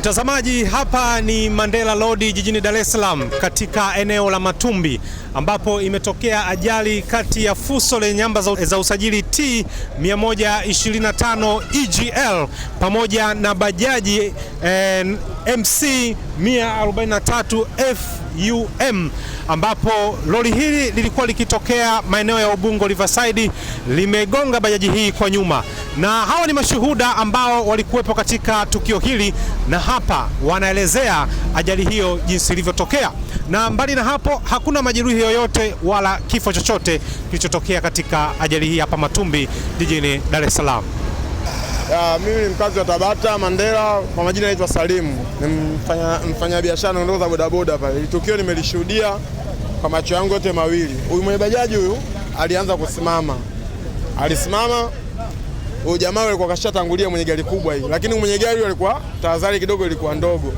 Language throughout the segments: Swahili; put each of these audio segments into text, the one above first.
Mtazamaji, hapa ni Mandela Road jijini Dar es Salaam katika eneo la Matumbi ambapo imetokea ajali kati ya fuso lenye namba za usajili T 125 EGL pamoja na bajaji MC 143 FUM, ambapo lori hili lilikuwa likitokea maeneo ya Ubungo Riverside, limegonga bajaji hii kwa nyuma, na hawa ni mashuhuda ambao walikuwepo katika tukio hili, na hapa wanaelezea ajali hiyo jinsi ilivyotokea. Na mbali na hapo, hakuna majeruhi yoyote wala kifo chochote kilichotokea katika ajali hii hapa Matumbi jijini Dar es Salaam. Mimi ni mkazi wa Tabata Mandela, kwa majina naitwa Salimu, ni mfanya biashara ndogo za bodaboda pale. Tukio nimelishuhudia kwa macho yangu yote mawili. Huyu mwenye bajaji huyu alianza kusimama. Alisimama, huyu jamaa alikuwa kashatangulia mwenye gari kubwa hii, lakini mwenye gari alikuwa tahadhari kidogo ilikuwa ndogo.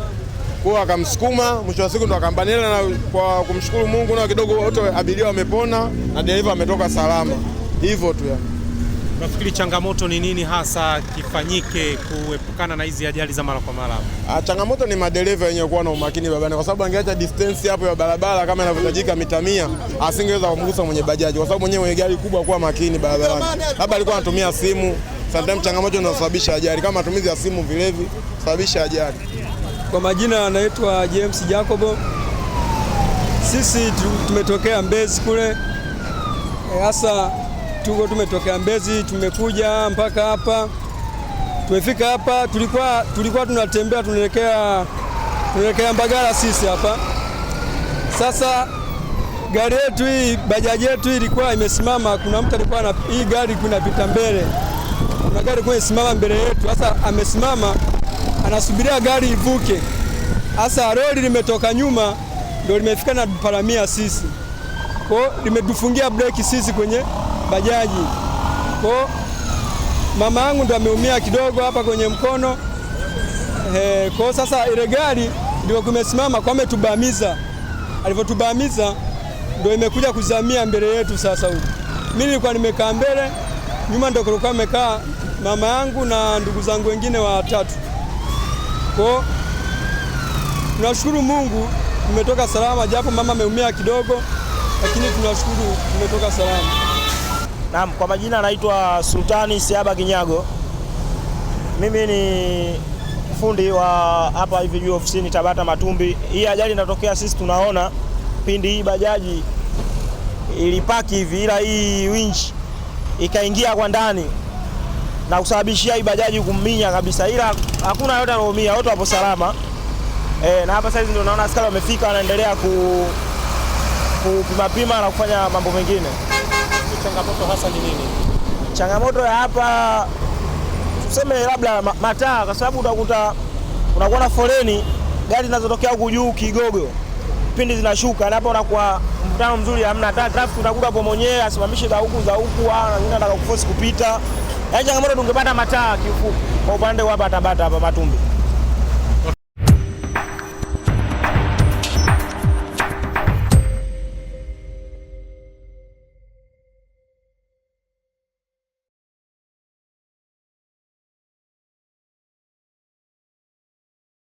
Kwa akamsukuma, mwisho wa siku ndo akambaniana, na kwa kumshukuru Mungu na kidogo wote abiria wamepona na dereva ametoka salama. Hivyo tu yani. Nafikiri changamoto ni nini hasa kifanyike kuepukana na hizi ajali za mara kwa mara? Changamoto ni madereva wenyewe kuwa na umakini babani, kwa sababu angeacha distance hapo ya barabara kama inavyohitajika mita 100, asingeweza kumgusa mwenye bajaji, kwa sababu mwenyewe mwenye gari kubwa kuwa makini barabarani. Labda alikuwa anatumia simu, sometimes changamoto inasababisha ajali, kama matumizi ya simu vilevi sababisha ajali. Kwa majina anaitwa James Jacobo. Sisi tumetokea Mbezi kule. Hasa tumetokea Mbezi, tumekuja mpaka hapa. Tumefika hapa, tulikuwa tunatembea tunaelekea Mbagala sisi hapa. Sasa gari yetu hii, bajaji yetu ilikuwa imesimama, kuna mtu alikuwa hii gari inapita mbele. Kuna gari kwa isimama mbele yetu. Sasa amesimama anasubiria gari ivuke. Sasa lori limetoka nyuma ndio limefika na paramia sisi. Kwa limetufungia breki sisi kwenye bajaji. Kwa mama yangu ndo ameumia kidogo hapa kwenye mkono. Kwa sasa ile gari ndio kumesimama kwa ametubamiza. Alivyotubamiza ndio imekuja kuzamia mbele yetu sasa huko. Mimi nilikuwa nimekaa mbele, nyuma ndio kulikuwa amekaa mama yangu na ndugu zangu wengine watatu. Kwa tunashukuru Mungu tumetoka salama, japo mama ameumia kidogo, lakini tunashukuru tumetoka salama. Naam, kwa majina anaitwa Sultani Siaba Kinyago. Mimi ni fundi wa hapa hivi juu ofisini Tabata Matumbi. Hii ajali inatokea, sisi tunaona pindi hii bajaji ilipaki hivi, ila hii winch ikaingia kwa ndani na kusababishia hii bajaji kuminya kabisa, ila hakuna yote anaumia, wote wapo salama. Na hapa sasa ndio naona askari wamefika, wanaendelea kupima na kufanya mambo mengine. Changamoto hasa ni nini? Changamoto ya hapa tuseme labda mataa, kwa sababu unakuwa na foleni gari zinazotokea huku juu Kigogo pindi zinashuka, na hapa unakuwa mvutano mzuri, hamna taa, traffic utakuta hapo mwenyewe asimamishe za huku au wengine wanataka kuforce kupita. Yaani changamoto tungepata mataa kifupi kwa upande wa hapa Tabata hapa Matumbi.